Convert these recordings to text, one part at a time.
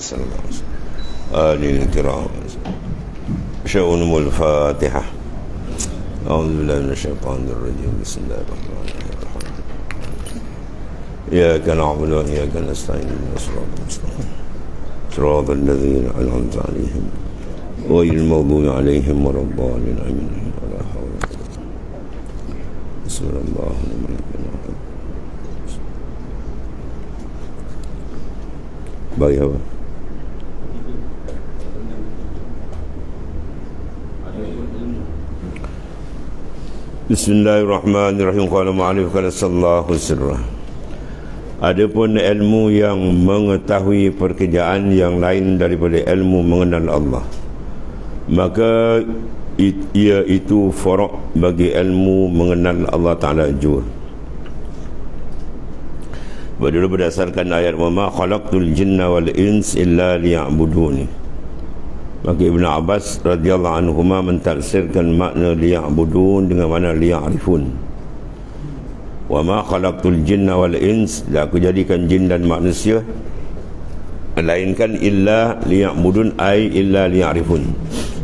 صلى الله عليه وسلم. آله الكرام. شؤون الفاتحة. أعوذ بالله من الشيطان الرجيم. بسم الله الرحمن الرحيم. إياك نعبد وإياك نستعين اهدنا الصراط المستقيم صراط الذين أنعمت عليهم غير المغضوب عليهم ولا الضالين آمين. ولا حول ولا قوة بسم الله الرحمن الرحيم. Bagi apa? Bismillahirrahmanirrahim. Qala ma'alif qala sallahu sirrah. Adapun ilmu yang mengetahui pekerjaan yang lain daripada ilmu mengenal Allah, maka ia itu fara' bagi ilmu mengenal Allah Ta'ala juga. Berdasarkan ayat wa ma khalaqtul jinna wal ins illa liya'buduni, maka Ibn Abbas radhiyallahu anhuma mentafsirkan makna liya'budun dengan makna liya'rifun. Wa ma khalaqtul jinna wal ins, aku jadikan jin dan manusia, melainkan illa liya'budun ay illa liya'rifun,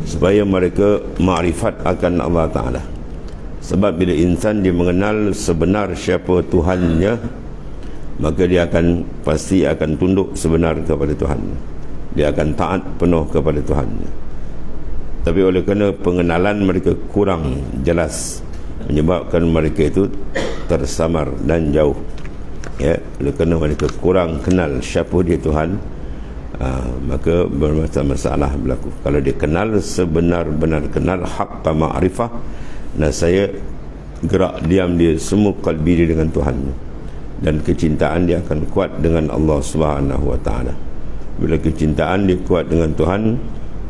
supaya mereka ma'rifat akan Allah Ta'ala. Sebab bila insan dia mengenal sebenar siapa Tuhannya, maka dia akan pasti akan tunduk sebenar kepada Tuhan. Dia akan taat penuh kepada Tuhan. Tapi oleh kerana pengenalan mereka kurang jelas, menyebabkan mereka itu tersamar dan jauh. Ya, oleh kerana mereka kurang kenal siapa dia Tuhan, maka bermasalah berlaku. Kalau dia kenal sebenar-benar kenal haqqa ma'rifah, nah saya gerak diam dia semua kalbi dia dengan Tuhan, dan kecintaan dia akan kuat dengan Allah Subhanahu wa taala. Bila kecintaan dia kuat dengan Tuhan,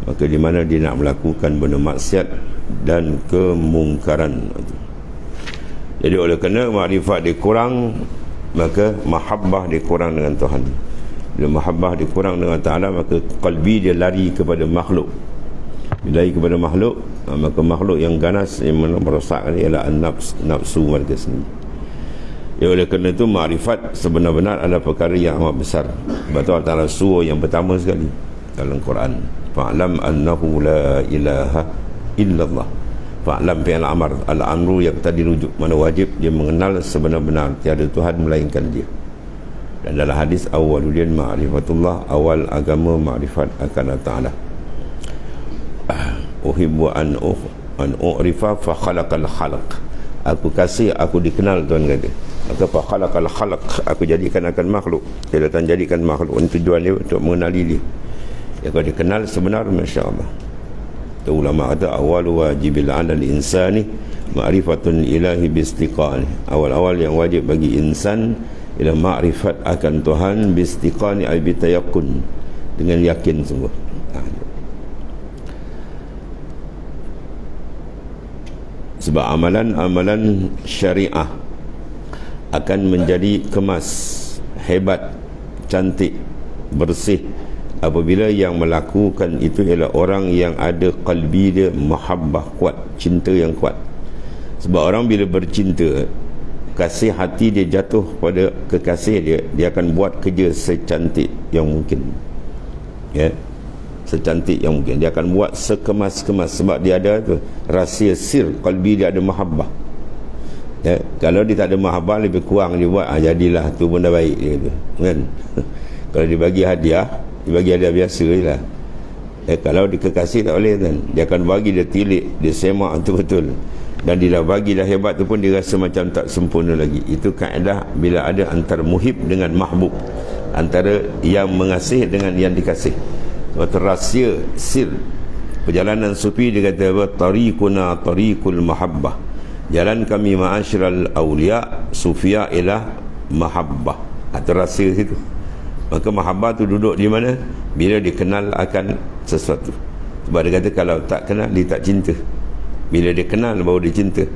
maka di mana dia nak melakukan benda maksiat dan kemungkaran. Jadi oleh kerana makrifat dia kurang, maka mahabbah dia kurang dengan Tuhan. Bila mahabbah dia kurang dengan Ta'ala, maka qalbi dia lari kepada makhluk. Bila lari kepada makhluk, maka makhluk yang ganas yang merosakkan ialah nafsu mereka sendiri. Ya, oleh kerana itu makrifat sebenar-benar adalah perkara yang amat besar. Sebab tu Allah Ta'ala suruh yang pertama sekali dalam Quran, fa'lam annahu la ilaha illallah. Fa'lam fi'al amr, al-amru yang tadi rujuk, mana wajib dia mengenal sebenar-benar tiada Tuhan melainkan dia. Dan dalam hadis awwaluddin ma'rifatullah, awal agama makrifat akan Allah Ta'ala. Uhibbu an u'rifa fa khalaqal khalaq. Aku kasih aku dikenal, Tuhan kata. Maka fa khalaqal khalaq, aku jadikan akan makhluk. Dia datang jadikan makhluk, tujuan dia untuk mengenali dia. Ya, kalau dikenal sebenar, masya-Allah. Tu ulama kata awal wajibil 'alal insani ma'rifatun ilahi biistiqani. Awal-awal yang wajib bagi insan ialah makrifat akan Tuhan biistiqani ay bitayaqqun, dengan yakin sungguh. Sebab amalan-amalan syariah akan menjadi kemas, hebat, cantik, bersih apabila yang melakukan itu ialah orang yang ada qalbi dia mahabbah kuat, cinta yang kuat. Sebab orang bila bercinta, kasih hati dia jatuh pada kekasih dia, dia akan buat kerja secantik yang mungkin. Ya, secantik yang mungkin. Dia akan buat sekemas-kemas, sebab dia ada tu rahsia sir, qalbi dia ada mahabbah. Ya, kalau dia tak ada mahabbah, lebih kurang dia buat, jadilah tu benda baik dia tu, kan? Kalau dia bagi hadiah biasa je lah. Kalau dia kekasih tak boleh, kan? Dia akan bagi, dia tilik, dia semak betul-betul, dan dia dah bagi dah hebat tu pun dia rasa macam tak sempurna lagi. Itu kaedah bila ada antara muhib dengan mahbub, antara yang mengasihi dengan yang dikasih. Rahsia sir perjalanan sufi, dia kata apa? Tariquna tariqul mahabbah, jalan kami ma'asyiral awliya sufia ialah mahabbah. Atau rahsia situ. Maka mahabbah tu duduk di mana? Bila dikenal akan sesuatu. Sebab dia kata kalau tak kenal, dia tak cinta. Bila dia kenal baru dia cinta.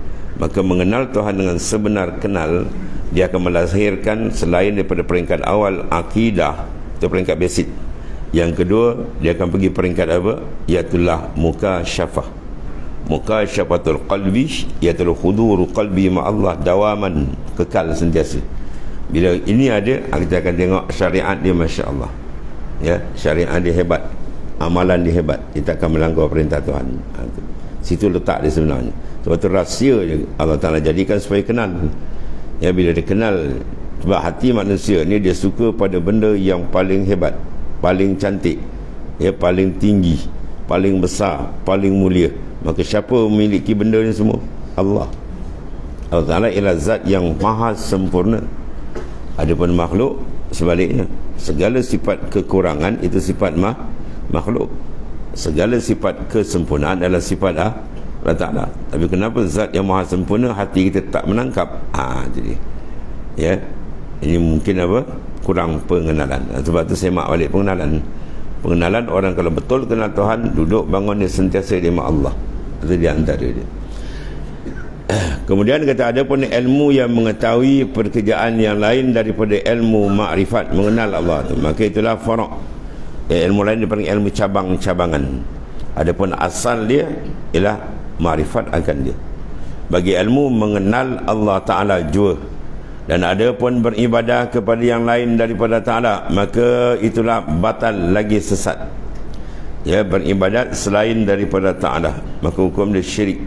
Maka mengenal Tuhan dengan sebenar kenal, dia akan melahirkan selain daripada peringkat awal akidah, itu peringkat basic. Yang kedua, dia akan pergi peringkat apa? Iaitulah mukasyafah. Mukasyafatul qalbi, iaitulah huduru qalbi ma'allah dawaman, kekal sentiasa. Bila ini ada, kita akan tengok syariat dia, masya Allah. Ya, syariat dia hebat, amalan dia hebat, dia takkan melanggar perintah Tuhan. Situ letak dia sebenarnya. Sebab tu rahsia je Allah Ta'ala jadikan supaya kenal. Ya, bila dia kenal, sebab hati manusia ni dia suka pada benda yang paling hebat, paling cantik, ya, paling tinggi, paling besar, paling mulia. Maka siapa memiliki benda ni semua? Allah. Allah Ta'ala ialah zat yang maha sempurna. Adapun makhluk sebaliknya, segala sifat kekurangan itu sifat makhluk. Segala sifat kesempurnaan adalah sifat Allah Ta'ala. Tapi kenapa zat yang maha sempurna hati kita tak menangkap? Jadi ya, ini mungkin apa? Kurang pengenalan. Sebab tu saya mak balik pengenalan orang kalau betul kenal Tuhan, duduk bangun dia sentiasa dia mak Allah. Itu di antara dia. Kemudian kata ada pun ilmu yang mengetahui pekerjaan yang lain daripada ilmu makrifat, mengenal Allah tu, maka itulah fara'. Ilmu lain dipanggil ilmu cabang-cabangan. Adapun asal dia ialah makrifat akan dia. Bagi ilmu mengenal Allah Ta'ala jua, dan ada pun beribadah kepada yang lain daripada Ta'ala, maka itulah batal lagi sesat. Ya, beribadat selain daripada Ta'ala, maka hukum dia syirik,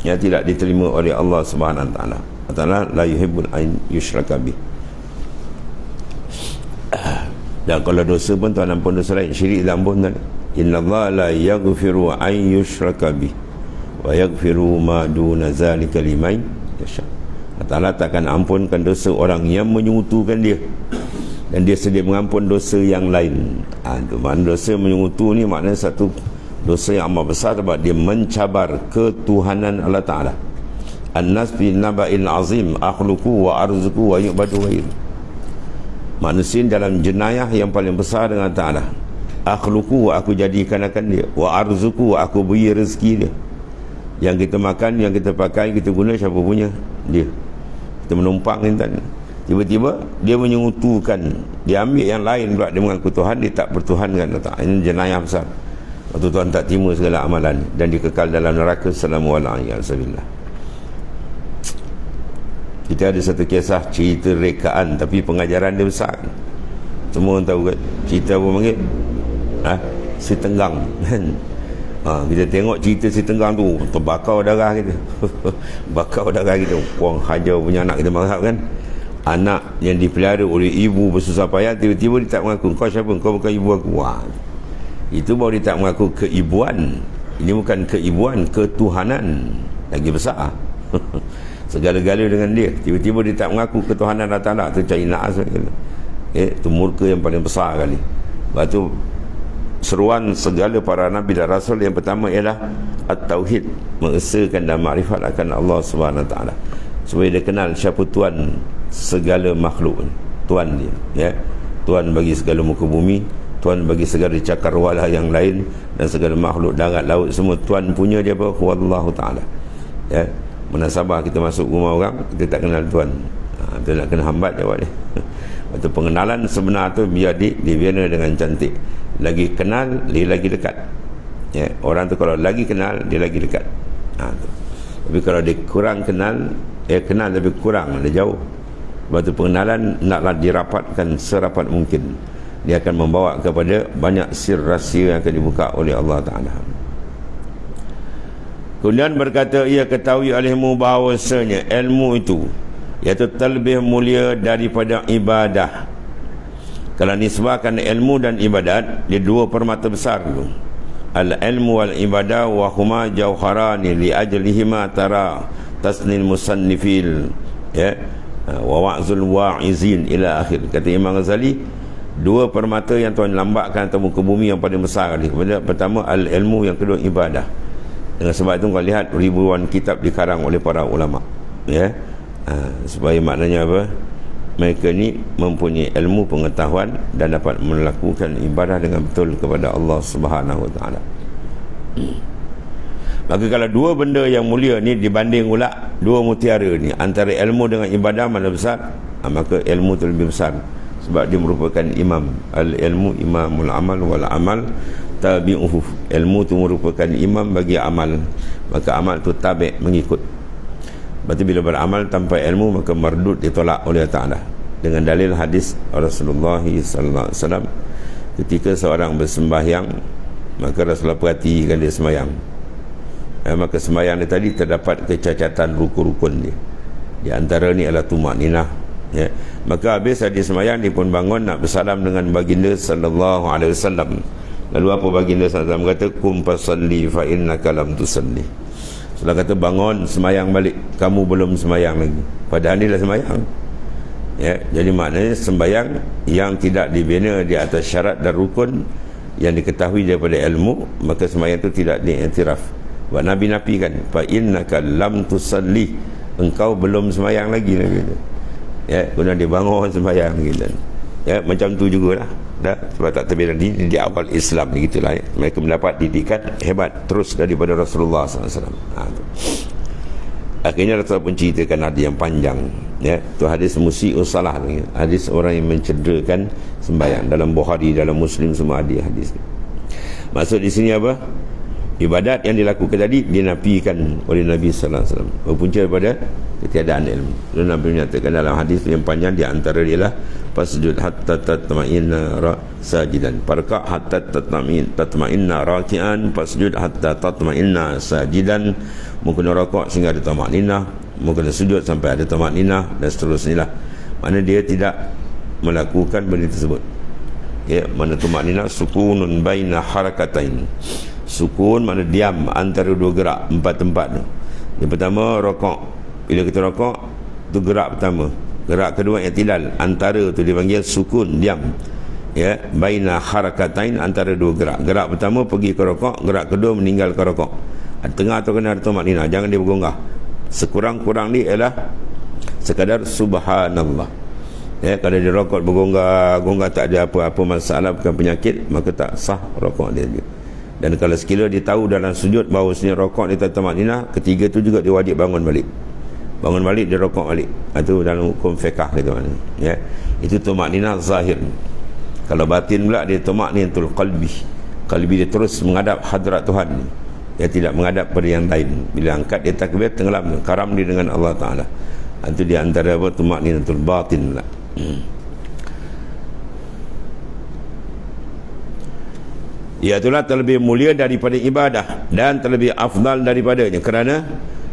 yang tidak diterima oleh Allah Subhanahu Wa Ta'ala. Allah Ta'ala la yuhibbul an yushraka bih. Dan kalau dosa pun Tuhan ampun dosa lain, syirik tak ampun. Innallaha la yaghfiru an yushraka bih wa yaghfiru ma duna zalika liman yasha. Allah Ta'ala takkan ampunkan dosa orang yang menyekutukan dia, dan dia sedia mengampun dosa yang lain. Itu makna dosa menyekutu ni, maknanya satu dosa yang amat besar, sebab dia mencabar ketuhanan Allah Ta'ala. An-nas fi naba'il azim akhluqu wa arzuqu wa yu'badu ghairu. Manusia dalam jenayah yang paling besar dengan Ta'ala. Akhluqu, aku jadikan akan dia, wa arzuqu, aku beri rezeki dia. Yang kita makan, yang kita pakai, kita guna, siapa punya? Dia. Kita menumpang intan. Tiba-tiba dia menyekutukan, dia ambil yang lain pula, dia mengaku Tuhan, dia tak bertuhankan Allah Ta'ala. Ini jenayah besar. Waktu Tuhan tak terima segala amalan, dan dikekal dalam neraka selama-lamanya. Kita ada satu kisah cerita rekaan, tapi pengajaran dia besar. Semua orang tahu kan cerita apa panggil? Si Tenggang. Kita tengok cerita si Tenggang tu, terbakar darah kita. Bakar darah kita. Orang hajar punya anak kita marah kan. Anak yang dipelihara oleh ibu bersusah payah, tiba-tiba dia tak mengaku, kau siapa? Kau bukan ibu aku. Itu baru dia tak mengaku keibuan. Ini bukan keibuan, ketuhanan lagi besar. Segala-gala dengan dia. Tiba-tiba dia tak mengaku ketuhanan Allah Ta'ala. Itu cari naas. Itu murka yang paling besar kali. Lepas tu seruan segala para Nabi dan Rasul yang pertama ialah At-Tauhid, mengesahkan dan makrifat akan Allah Subhanahu Wa Ta'ala, supaya dia kenal siapa Tuhan segala makhluk. Tuhan dia, ya, Tuhan bagi segala muka bumi, Tuhan bagi segala cakrawala yang lain, dan segala makhluk darat laut, semua Tuhan punya dia apa? Wallahu Ta'ala. Ya, munasabah kita masuk rumah orang, kita tak kenal Tuhan, kita nak kena hambat jawab dia. Waktu pengenalan sebenar tu biar dibina dengan cantik. Lagi kenal, dia lagi dekat. Ya, orang tu kalau lagi kenal, dia lagi dekat. Tu. Tapi kalau dia kurang kenal, kenal lebih kurang, dia jauh. Waktu pengenalan naklah dirapatkan serapat mungkin. Dia akan membawa kepada banyak sir rahsia yang akan dibuka oleh Allah Ta'ala. Kemudian berkata, ia ketahui olehmu bahawasanya ilmu itu, iaitu terlebih mulia daripada ibadah. Kalau nisbahkan ilmu dan ibadat, dia dua permata besar dulu. Al-ilmu wal-ibadah wa huma jauharani li ajlihima tara tasnil musannifil, ya, wa wa'zul wa'izin ila akhir. Kata Imam Ghazali, dua permata yang Tuhan lambatkan atas muka bumi yang paling besar kali. Pertama al-ilmu, yang kedua ibadah. Dengan sebab itu kau lihat ribuan kitab dikarang oleh para ulama, ya, supaya maknanya apa? Mereka ni mempunyai ilmu pengetahuan dan dapat melakukan ibadah dengan betul kepada Allah Subhanahu Wa Ta'ala. Maka kalau dua benda yang mulia ni dibanding pula dua mutiara ni, antara ilmu dengan ibadah mana besar, maka ilmu tu lebih besar, sebab dia merupakan imam. Al-ilmu imamul amal wal amal tabi'uhu. Ilmu tu merupakan imam bagi amal, maka amal tu tabi' mengikut. Berarti bila beramal tanpa ilmu, maka mardud ditolak oleh Allah Ta'ala. Dengan dalil hadis Rasulullah sallallahu alaihi wasallam, ketika seorang bersembahyang, maka Rasulullah perhatikan dia sembahyang. Maka sembahyang dia tadi terdapat kecacatan rukun-rukun dia. Di antara ni adalah tumakninah. Maka habis dia sembahyang, dia pun bangun nak bersalam dengan baginda sallallahu alaihi wasallam. Lalu apa baginda sallallahu alaihi wasallam kata, kum fasalli fa innaka lam tusalli. Rasulullah kata, bangun sembahyang balik, kamu belum sembahyang lagi. Padahal ni dah sembahyang. Jadi maknanya sembahyang yang tidak dibina di atas syarat dan rukun yang diketahui daripada ilmu, maka sembahyang itu tidak diiktiraf. Sebab Nabi nafikan, fa innaka lam tusalli, engkau belum sembahyang lagi. Kemudian dia bangun sembahyang gitu. Macam tu jugalah. Sebab tak terbina di awal Islam ni gitulah. Mereka mendapat didikan hebat terus daripada Rasulullah SAW. Akhirnya Rasulullah pun ceritakan hadis yang panjang. Tu hadis musi'us salah, hadis orang yang mencederakan sembahyang. Dalam Bukhari, dalam Muslim semua ada hadis. Maksud di sini apa? Ibadat yang dilakukan tadi dinafikan oleh Nabi sallallahu alaihi wasallam berpunca daripada ketiadaan ilmu. Dan Nabi menyatakan dalam hadis yang panjang, di antara dia lah fasjud hatta tatma'inna sajidan, farka hatta tatma'inna raki'an, fasjud hatta tatma'inna sajidan. Mungkin rakaat sehingga ada tamakninah, mungkin sujud sampai ada tamakninah, dan seterusnya lah. Mana dia tidak melakukan benda tersebut. Mana tamakninah sukunun baina harakatain. Sukun mana diam antara dua gerak, empat tempat tu. Yang pertama rakaat. Bila kita rakaat tu gerak pertama. Gerak kedua i'tidal, antara tu dipanggil sukun, diam. Baina harakatain, antara dua gerak. Gerak pertama pergi ke rakaat, gerak kedua meninggal ke rakaat. Tengah tu kena ada tamakninah, jangan dia bergonggah. Sekurang-kurang ni ialah sekadar subhanallah. Kalau dia rakaat bergonggah tak ada apa-apa masalah, bukan penyakit, maka tak sah rakaat dia juga. Dan kalau sekiranya dia tahu dalam sujud bahawa sebenarnya rakaat dia tak tamakninah, ketiga tu juga dia wajib bangun balik. Bangun balik, dia rakaat balik. Itu dalam hukum fiqh gitu mana. Itu tamakninah zahir. Kalau batin pula dia tamakninatul qalbi. Qalbi dia terus menghadap hadrat Tuhan. Dia tidak menghadap pada yang lain. Bila angkat dia takbir, tenggelam, karam dia dengan Allah Taala. Itu di antara apa, tamakninatul batin pula. Iaitulah terlebih mulia daripada ibadah dan terlebih afdal daripadanya, kerana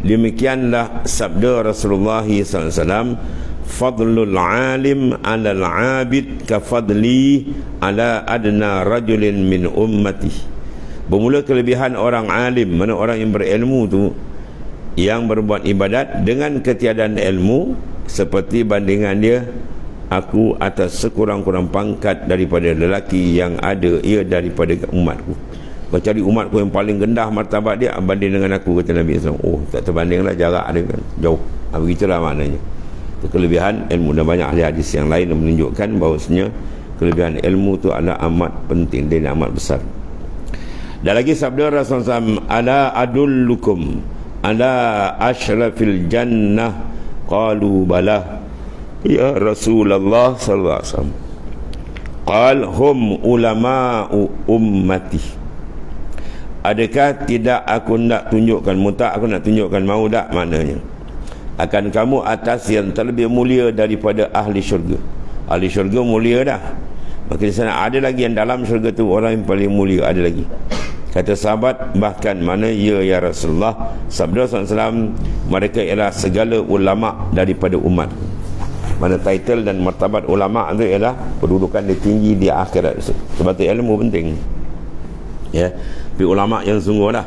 demikianlah sabda Rasulullah SAW, fadlul alim alal abid ka fadli ala adna rajulin min ummati. Bermula kelebihan orang alim, mana orang yang berilmu tu, yang berbuat ibadat dengan ketiadaan ilmu, seperti bandingan dia aku atas sekurang-kurang pangkat daripada lelaki yang ada ia daripada umatku. Kau cari umatku yang paling rendah martabat dia, banding dengan aku, kata Nabi SAW. Oh, tak terbandinglah, jarak dia kan jauh. Begitulah maknanya. Itu kelebihan ilmu. Dan banyak hadis yang lain yang menunjukkan bahawasanya kelebihan ilmu tu adalah amat penting dan amat besar. Dan lagi sabda Rasulullah SAW, ala adullukum ala ashrafil jannah, qalu bala ya Rasulullah sallallahu alaihi wasallam, qal hum ulama'u ummati. Adakah tidak aku nak tunjukkan, mutak aku nak tunjukkan, mau tak maknanya, akan kamu atas yang terlebih mulia daripada ahli syurga. Ahli syurga mulia dah, maka di sana ada lagi yang dalam syurga tu orang yang paling mulia, ada lagi. Kata sahabat, bahkan mana ya Rasulullah, sabda SAW, mereka ialah segala ulama daripada umat. Mana title dan martabat ulama itu ialah kedudukan dia tinggi di akhirat. Sebab itu ilmu penting. Tapi ulama yang sungguh lah,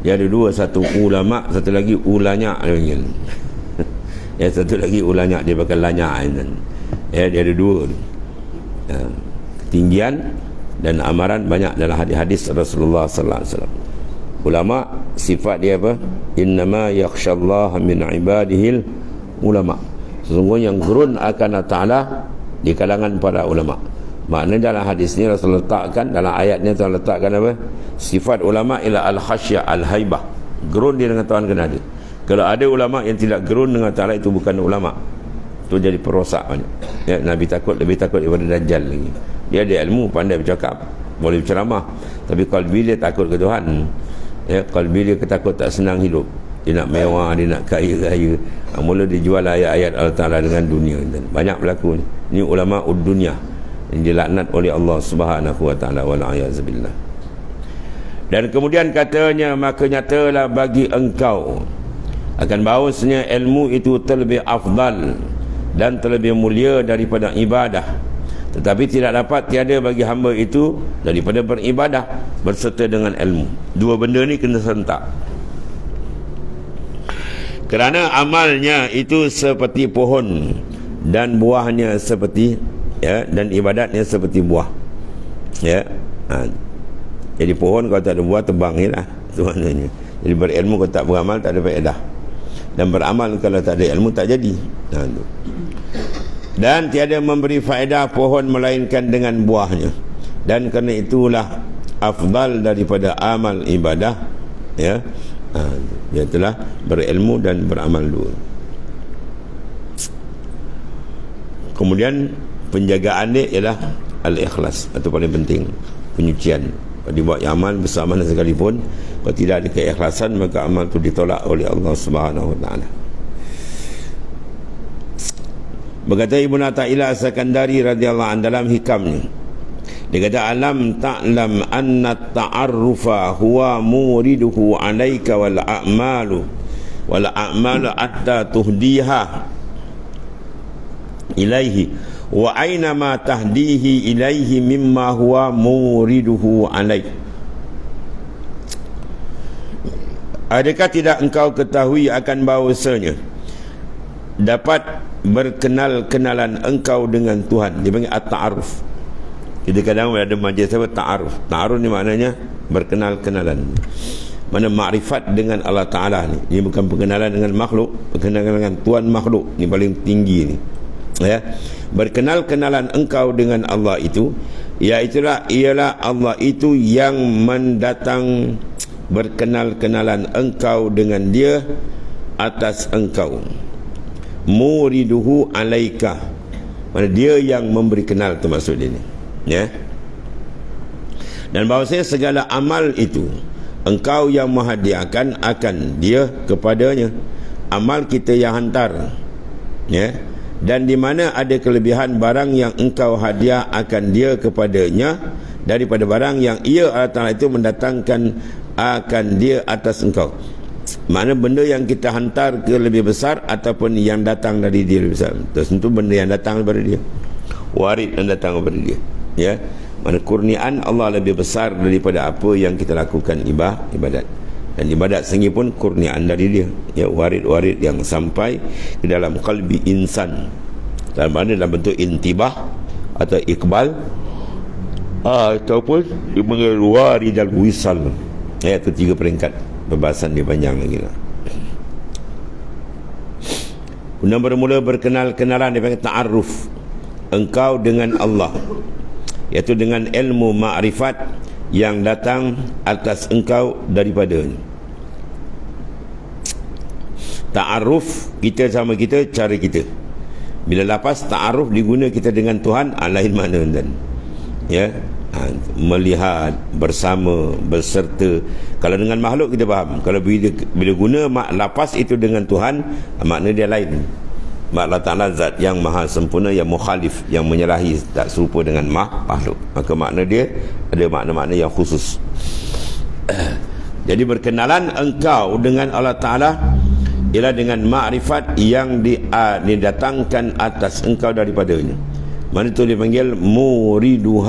dia ada dua, satu ulama, satu lagi ulanya. Satu lagi ulanya, dia bakal lanya. Dia ada dua. Ketinggian dan amaran banyak dalam hadis-hadis Rasulullah sallallahu alaihi wasallam. Ulama sifat dia apa? Innama yakhshallaha min ibadihil ulama. Sesungguhnya yang gerun akan Allah Ta'ala di kalangan para ulama. Maknanya dalam hadis ni Rasulullah letakkan, dalam ayatnya Tuhan letakkan apa? Sifat ulama ialah al-khasyah, al-haibah. Gerun dia dengan Tuhan kena ada. Kalau ada ulama yang tidak gerun dengan Ta'ala, itu bukan ulama. Itu jadi perosak banyak. Nabi takut, lebih takut daripada Dajjal lagi. Dia ada ilmu, pandai bercakap, boleh berceramah, tapi qalbi dia takut ke Tuhan. Qalbi dia ketakut, tak senang hidup. Dia nak mewah, dia nak kaya-kaya. Mula dia jual ayat-ayat Allah Ta'ala dengan dunia. Dan banyak berlaku ni. Ini ulama dunia. yang dilaknat oleh Allah Subhanahu wa taala, wal a'yazubillah. Dan kemudian katanya, maka nyatalah bagi engkau akan bahawasanya ilmu itu terlebih afdal dan terlebih mulia daripada ibadah, tetapi tidak dapat tiada bagi hamba itu daripada beribadah berserta dengan ilmu. Dua benda ni kena serentak, kerana amalnya itu seperti pohon dan buahnya seperti, ya, dan ibadatnya seperti buah, ya. Jadi pohon kalau tak ada buah tebang je lah, itu maknanya. Jadi berilmu kalau tak beramal tak ada faedah, dan beramal kalau tak ada ilmu tak jadi. Dan tiada memberi faedah pohon melainkan dengan buahnya, dan kerana itulah afdal daripada amal ibadah, ya, ialah berilmu dan beramal dulu. Kemudian penjagaan dia ialah al-ikhlas, atau paling penting penyucian. Kalau dibuat amal besar mana sekalipun, kalau tidak ada keikhlasan, maka amal itu ditolak oleh Allah Subhanahu wa taala. Berkata Ibnu Athaillah As-Sakandari radhiyallahu anhu dalam hikamnya, dia kata, alam ta'lam anna ta'arrufa huwa muriduhu alaika wal a'malu atta tuhdiha ilaihi wa aina ma tahdihi ilaihi mimma huwa muriduhu alaik. Adakah tidak engkau ketahui akan bahawasanya dapat berkenal-kenalan engkau dengan Tuhan, dia panggil at-ta'aruf. Kita kadang ada majlis apa, ta'aruf. Ta'aruf ni maknanya berkenal-kenalan. Mana makrifat dengan Allah Ta'ala ni, ini bukan perkenalan dengan makhluk, perkenalan dengan Tuhan makhluk ni paling tinggi ni, ya. Berkenal-kenalan engkau dengan Allah itu, ialah Allah itu yang mendatang berkenal-kenalan engkau dengan dia atas engkau. Muriduhu alaika, mana dia yang memberi kenal, tu maksud dia ni, ya. Dan bahawasanya segala amal itu engkau yang menghadiahkan akan dia kepadanya. Amal kita yang hantar, ya. Dan di mana ada kelebihan barang yang engkau hadiah akan dia kepadanya daripada barang yang ia Allah Ta'ala itu mendatangkan akan dia atas engkau. Mana benda yang kita hantar ke lebih besar ataupun yang datang dari dia lebih besar, tentu benda yang datang daripada dia, warid yang datang daripada dia, ya. Mana kurniaan Allah lebih besar daripada apa yang kita lakukan ibadat. Dan ibadat sendiri pun kurniaan dari dia, ya, warid-warid yang sampai ke dalam qalbi insan, dalam mana dalam bentuk intibah atau iqbal, ataupun warid dan wisal, ya. Itu tiga peringkat, pembahasan dia panjang lagi lah. Kemudian bermula berkenal-kenalan, dia panggil ta'aruf engkau dengan Allah, iaitu dengan ilmu ma'rifat yang datang atas engkau daripadanya. Ta'aruf kita sama kita, cara kita. Bila lapas ta'aruf diguna kita dengan Tuhan, lain mana dan, ya, melihat bersama, berserta. Kalau dengan makhluk kita faham, kalau bila guna lapas itu dengan Tuhan, makna dia lain. Allah Ta'ala zat yang maha sempurna, yang mukhalif, yang menyalahi, tak serupa dengan makhluk, maka makna dia ada makna-makna yang khusus. Jadi berkenalan engkau dengan Allah Ta'ala ialah dengan makrifat yang didatangkan atas engkau daripadanya. Mana tu dipanggil muriduhu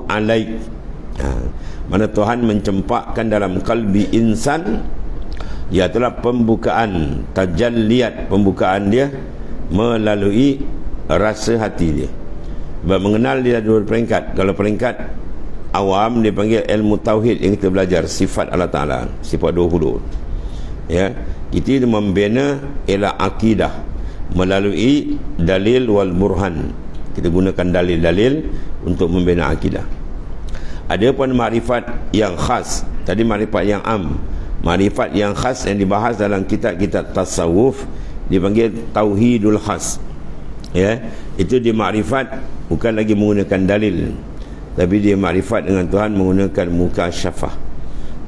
alaik. Mana Tuhan mencempakkan dalam kalbi insan, iaitulah pembukaan tajalliyat, pembukaan dia melalui rasa hati dia. Mengenal dia dua peringkat. Kalau peringkat awam dipanggil ilmu tauhid, yang kita belajar sifat Allah Ta'ala, sifat 20, ya. Kita membina ialah akidah melalui dalil wal burhan. Kita gunakan dalil-dalil untuk membina akidah. Ada pun makrifat yang khas, tadi makrifat yang am. Makrifat yang khas yang dibahas dalam kitab-kitab tasawuf dipanggil tauhidul khas, ya. Itu dia makrifat bukan lagi menggunakan dalil, tapi dia makrifat dengan Tuhan menggunakan mukasyafah,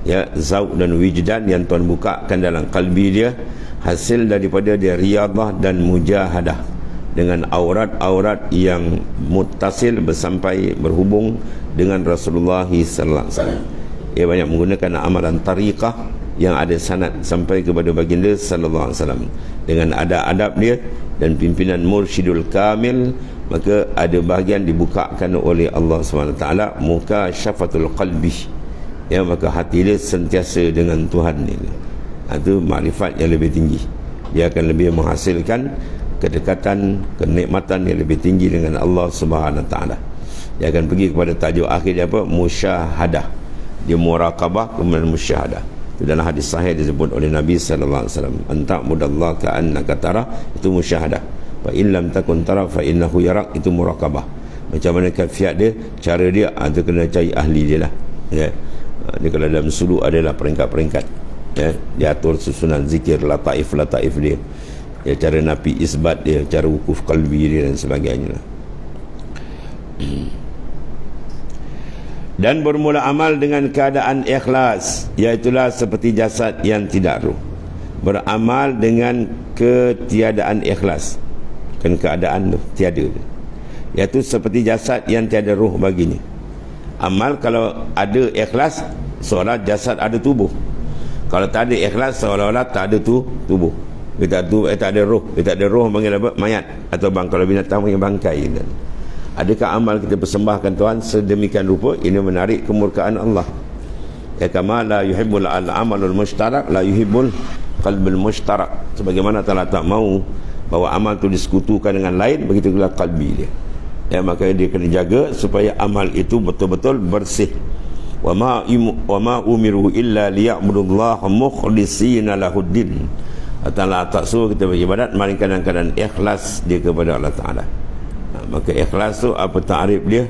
ya, zauq dan wijdan yang Tuhan bukakan dalam kalbi dia, hasil daripada dia riyadhah dan mujahadah, dengan aurat-aurat yang muttasil bersampai berhubung dengan Rasulullah sallallahu alaihi wasallam. Ia banyak menggunakan amalan tariqah yang ada sanad sampai kepada baginda sallallahu alaihi wasallam dengan adab-adab dia dan pimpinan mursyidul kamil, maka ada bahagian dibukakan oleh Allah SWT muka syafatul qalbi, ya, maka hati dia sentiasa dengan Tuhan ni. Itu makrifat yang lebih tinggi, dia akan lebih menghasilkan kedekatan, kenikmatan yang lebih tinggi dengan Allah Subhanahu Taala. Dia akan pergi kepada tajuk akhir dia apa? Musyahadah. Dia muraqabah kemudian musyahadah. Itu dalam hadis sahih disebut oleh Nabi sallallahu alaihi wasallam, anta mudallah ka'annaka tara, itu musyahadah. Fa in lam takun tara fa innahu yarak, itu muraqabah. Macam mana kaifiat dia, cara dia, itu kena cari ahli dia lah, ya. Dia kalau dalam suluk adalah peringkat-peringkat, ya. Dia atur susunan zikir, lataif dia, ya, cara nafi isbat dia, cara wukuf qalbi dia dan sebagainya. Dan bermula amal dengan keadaan ikhlas, iaitulah seperti jasad yang tidak ruh. Beramal dengan ketiadaan ikhlas, kan keadaan tu tiada, iaitu seperti jasad yang tiada ruh baginya. Amal kalau ada ikhlas, seolah jasad ada tubuh. Kalau tak ada ikhlas, seolah-olah tak ada tubuh. Dia tak ada roh. Dia tak ada roh, panggil apa? Mayat. Atau kalau binatang panggil bangkai. Adakah amal kita persembahkan Tuhan sedemikian rupa? Ini menarik kemurkaan Allah. Ya, kama la yuhibbul al-amalul mushtarak la yuhibbul qalbul mushtarak. Sebagaimana Allah tak mau bahawa amal itu disekutukan dengan lain, begitu pula qalbi dia. Ya, maka dia kena jaga supaya amal itu betul-betul bersih. Wa ma umiru illa liya'budullaha mukhlishina lahuddin. Allah tak suruh kita beribadat melainkan dalam keadaan ikhlas dia kepada Allah Ta'ala. Maka ikhlas tu apa ta'rif dia,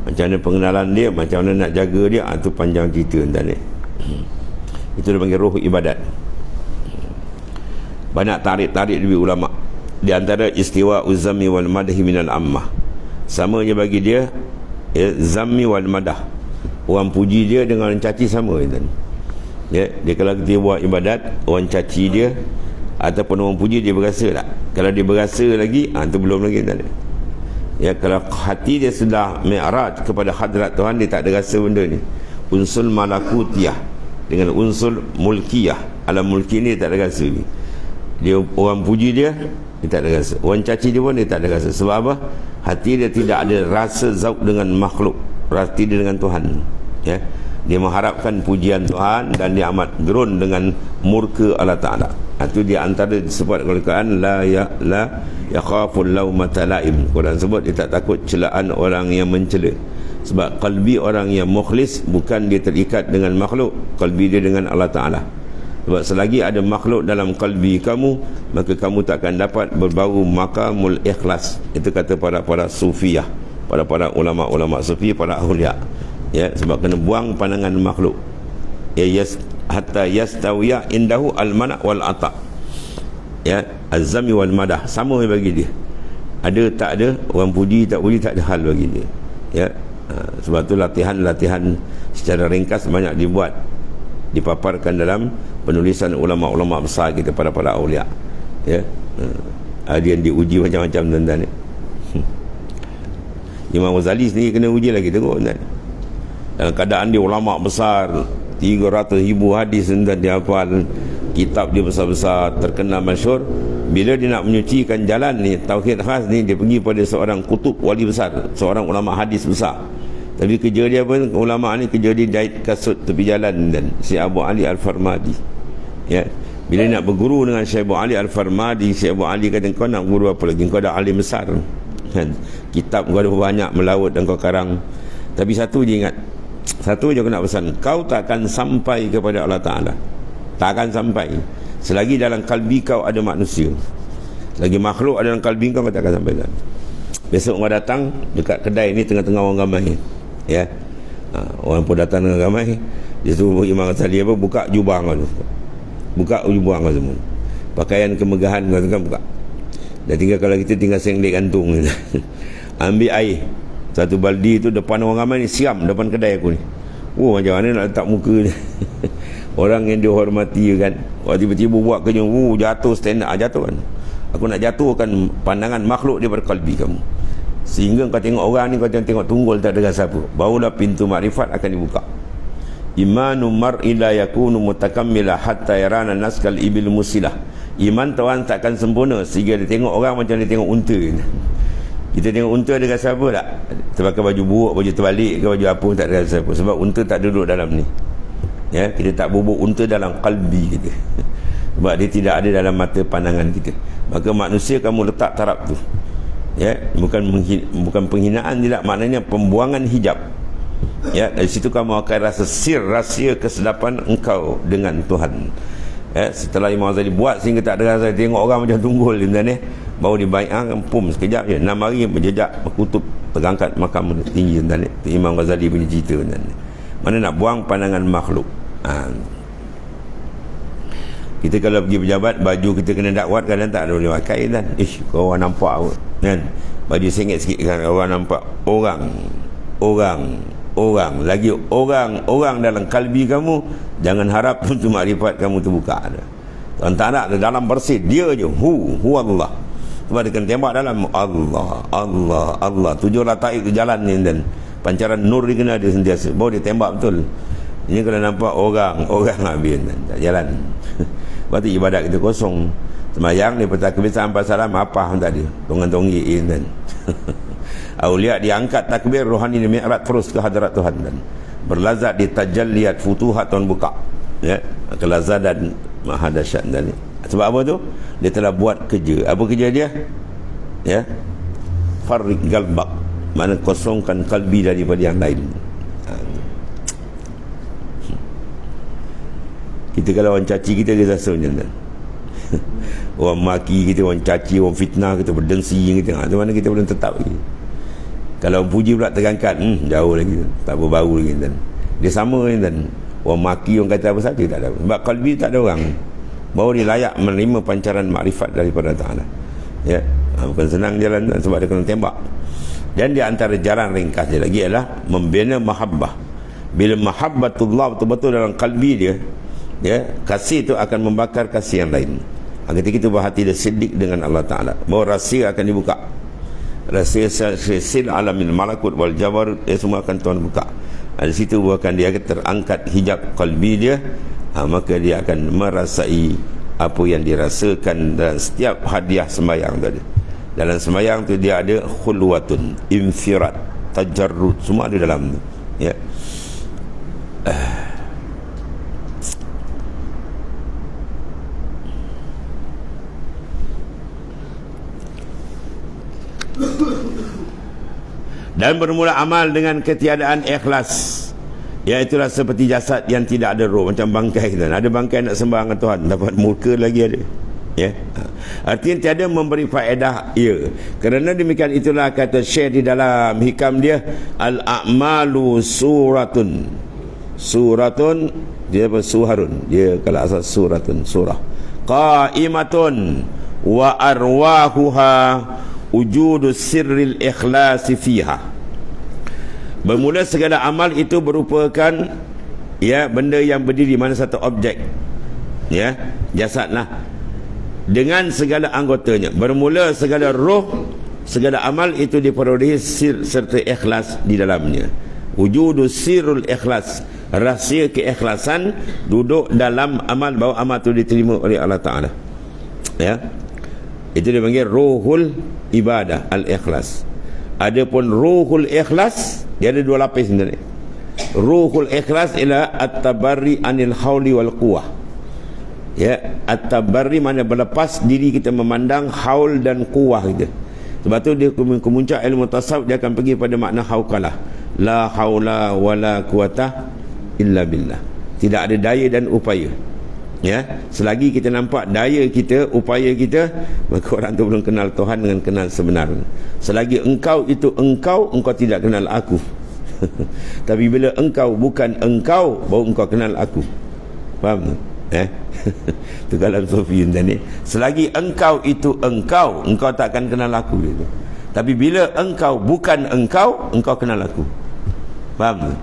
macam mana pengenalan dia, macam mana nak jaga dia, itu panjang cerita tadi. Itu dia panggil ruh ibadat. Banyak tarik-tarik dari ulama. Di antara istiwa uzami wal madhi minal ammah, sama je bagi dia, ya, zammi wal madah. Orang puji dia dengan orang caci sama, ya. Dia kalau dia buat ibadat, orang caci dia ataupun orang puji, dia berasa tak? Kalau dia berasa lagi, itu belum lagi tadi. Ya, kalau hati dia sudah mi'raj kepada hadrat Tuhan, dia tak ada rasa benda ni. Unsur malakutiyah dengan unsur mulkiyah, alam mulki ni dia tak ada rasa ni. Dia orang puji dia tak ada rasa, orang caci dia pun dia tak ada rasa. Sebab apa? Hati dia tidak ada rasa zauk dengan makhluk, hati dia dengan Tuhan, ya. Dia mengharapkan pujian Tuhan dan dia amat gerun dengan murka Allah Ta'ala. Itu dia antara disebut oleh Quran, la yakhaful laumata laim. Quran sebut dia tak takut celaan orang yang mencela. Sebab qalbi orang yang mukhlis bukan dia terikat dengan makhluk, qalbi dia dengan Allah Ta'ala. Sebab selagi ada makhluk dalam qalbi kamu, maka kamu takkan dapat berbau maqamul ikhlas. Itu kata para sufiyah, para ulama-ulama sufi, para awliya, ya. Sebab kena buang pandangan makhluk, ya, hatta yastawiya indahu al-mana' wal ata', ya, az-zami wal madah, sama bagi dia. Ada tak ada, orang puji tak puji, tak ada hal bagi dia, ya. Sebab tu latihan secara ringkas banyak dibuat, dipaparkan dalam penulisan ulama-ulama besar kita, para awliya, ya. Dia diuji macam-macam tuan-tuan. Imam Ghazali sendiri kena uji lagi, tengok tuan. Dalam keadaan dia ulama besar, 300,000 hadis dan dia hafal, kitab dia besar-besar, terkenal, masyhur. Bila dia nak menyucikan jalan ni, tauhid khas ni, dia pergi pada seorang kutub wali besar, seorang ulama hadis besar. Tapi kerja dia pun, ulama ni kerja dia jahit kasut tepi jalan, dan Syekh Abu Ali Al-Farmadi, ya. Bila nak berguru dengan Syekh Abu Ali Al-Farmadi, Syekh Abu Ali kata, kau nak guru apa lagi, kau dah alim besar, kitab kau ada banyak, melaut dan kau karang. Tapi satu je ingat, satu je aku nak pesan, kau tak akan sampai kepada Allah Ta'ala, tak akan sampai selagi dalam kalbi kau ada manusia. Selagi makhluk ada dalam kalbi kau, kau tak akan sampai. Besok kau datang dekat kedai ni, tengah-tengah orang ramai, ya. Orang pun datang dengan ramai, dia suruh Imam Ghazali apa, buka jubah kau tu, buka jubah kau semua, pakaian kemegahan kau kan buka. Dan tinggal, kalau kita tinggal sengdek gantung ambil air satu baldi tu depan orang ramai ni, siram depan kedai aku ni. Macam mana nak letak muka ni? Orang yang dihormati kan, tiba-tiba buat kerja, jatuh stand up, jatuh kan. Aku nak jatuhkan pandangan makhluk daripada qalbi kamu, sehingga kau tengok orang ni, kau tengok tunggul tak ada rasa apa. Barulah pintu makrifat akan dibuka. Imanu mar'i la yakunu mutakammila hatta yarana naskal ibil musilah. Iman tuan takkan sempurna sehingga dia tengok orang macam dia tengok unta. Kita tengok unta ada rasa apa tak? Terpakai baju buruk, baju terbalik ke baju apa, tak ada rasa apa. Sebab unta tak duduk dalam ni. Ya, kita tak bubuk unta dalam qalbi kita. Sebab dia tidak ada dalam mata pandangan kita. Maka manusia kamu letak taraf tu. Ya, bukan penghinaan, tidak, maknanya pembuangan hijab. Ya, dari situ kamu akan rasa sir rahsia kesedapan engkau dengan Tuhan. Ya, setelah Imam Ghazali buat sehingga tak ada rasa, tengok orang macam tunggul ni, baru dibai'ahkan, pum, sekejap je 6 hari berjejak berkutub, terangkat makam tinggi ni. Imam Ghazali punya cerita ni. Mana nak buang pandangan makhluk. Kita kalau pergi pejabat, baju kita kena dakwat, kadang tak ada boleh pakai kan. Kau orang nampak kan, baju sengit sikit kan, orang nampak. Orang lagi orang dalam kalbi kamu, jangan harap untuk makrifat kamu terbuka. Tuan tak nak dalam bersih dia je, hu Allah. Sebab dia kena tembak dalam Allah 7 lataif tu jalan ni, dan pancaran nur dia kena ada sentiasa, baru dia tembak betul. Ini kalau nampak orang habis tak jalan. Lepas tu ibadat kita kosong. Semayang daripada takbir sampai salam apa tadi, tongan-tonggiin kan. Aulia diangkat takbir, rohani di mi'raj terus ke hadarat Tuhan, dan berlazat di tajalliyat futuhat Tuhan buka. Ya, kelazatan maha dahsyat dan sebab apa tu? Dia telah buat kerja. Apa kerja dia? Ya. Farriq qalbak, mana kosongkan kalbi daripada yang lain. Kita kalau orang caci kita rasa macam mana? Orang maki kita, orang caci, orang fitnah kita, berdengsi kita, tu mana kita belum tetap lagi. Kalau orang puji pula terangkat, jauh lagi, tak berbau lagi kan. Dia sama kan. Orang maki, orang kata apa saja tak ada. Sebab kalbi tak ada orang, baru dia layak menerima pancaran makrifat daripada Ta'ala. Ya, bukan senang jalan kan, sebab dia kena tembak. Dan di antara jalan ringkas dia lagi adalah membina mahabbah. Bila mahabbatullah betul-betul dalam kalbi dia, ya, kasih itu akan membakar kasih yang lain. Ketika kita berhati dia siddiq dengan Allah Ta'ala, bahawa rahsia akan dibuka. Rahsia sil alamin malakut wal jabarut, semua akan Tuhan buka. Di situ akan dia akan terangkat hijab kalbi dia. Maka dia akan merasai apa yang dirasakan dalam setiap hadiah sembahyang tadi. Dalam sembahyang tu dia ada khulwatun, infirat, tajarrud, semua ada dalam tu. Ya. Dan bermula amal dengan ketiadaan ikhlas, iaitulah seperti jasad yang tidak ada roh, macam bangkai kita. Ada bangkai nak sembah dengan Tuhan, dapat murka lagi ada. Ya. Artinya tiada memberi faedah. Ya. Kerana demikian itulah kata Syekh di dalam hikam dia, al-a'malu suratun. Suratun dia apa? Suharun. Dia kalau asal suratun, surah. Qa'imatun wa arwahuha wujudu sirril ikhlasi fiha. Bermula segala amal itu merupakan, ya, benda yang berdiri, mana satu objek, ya, jasadlah, dengan segala anggotanya. Bermula segala roh, segala amal itu diperolehi sir serta ikhlas di dalamnya. Wujudu sirrul ikhlas, rahsia keikhlasan duduk dalam amal, bahawa amal itu diterima oleh Allah Ta'ala. Ya, itu dipanggil ruhul ibadah, al-ikhlas. Adapun ruhul ikhlas, dia ada 2 lapis sebenarnya. Ruhul ikhlas ialah at-tabarri anil hauli wal quwah. Ya, at-tabarri mana berlepas diri kita memandang haul dan quwah kita. Sebab tu dia kemuncak ilmu tasawuf, dia akan pergi pada makna hauqalah. La haula wala quwata illa billah. Tidak ada daya dan upaya. Ya, selagi kita nampak daya kita, upaya kita, maka orang tu belum kenal Tuhan dengan kenal sebenar. Selagi engkau itu engkau tidak kenal aku. Tapi bila engkau bukan engkau, baru engkau kenal aku. Faham? Itu dalam Sufiun tadi. Selagi engkau itu engkau takkan kenal aku gitu. Tapi bila engkau bukan engkau kenal aku. Faham?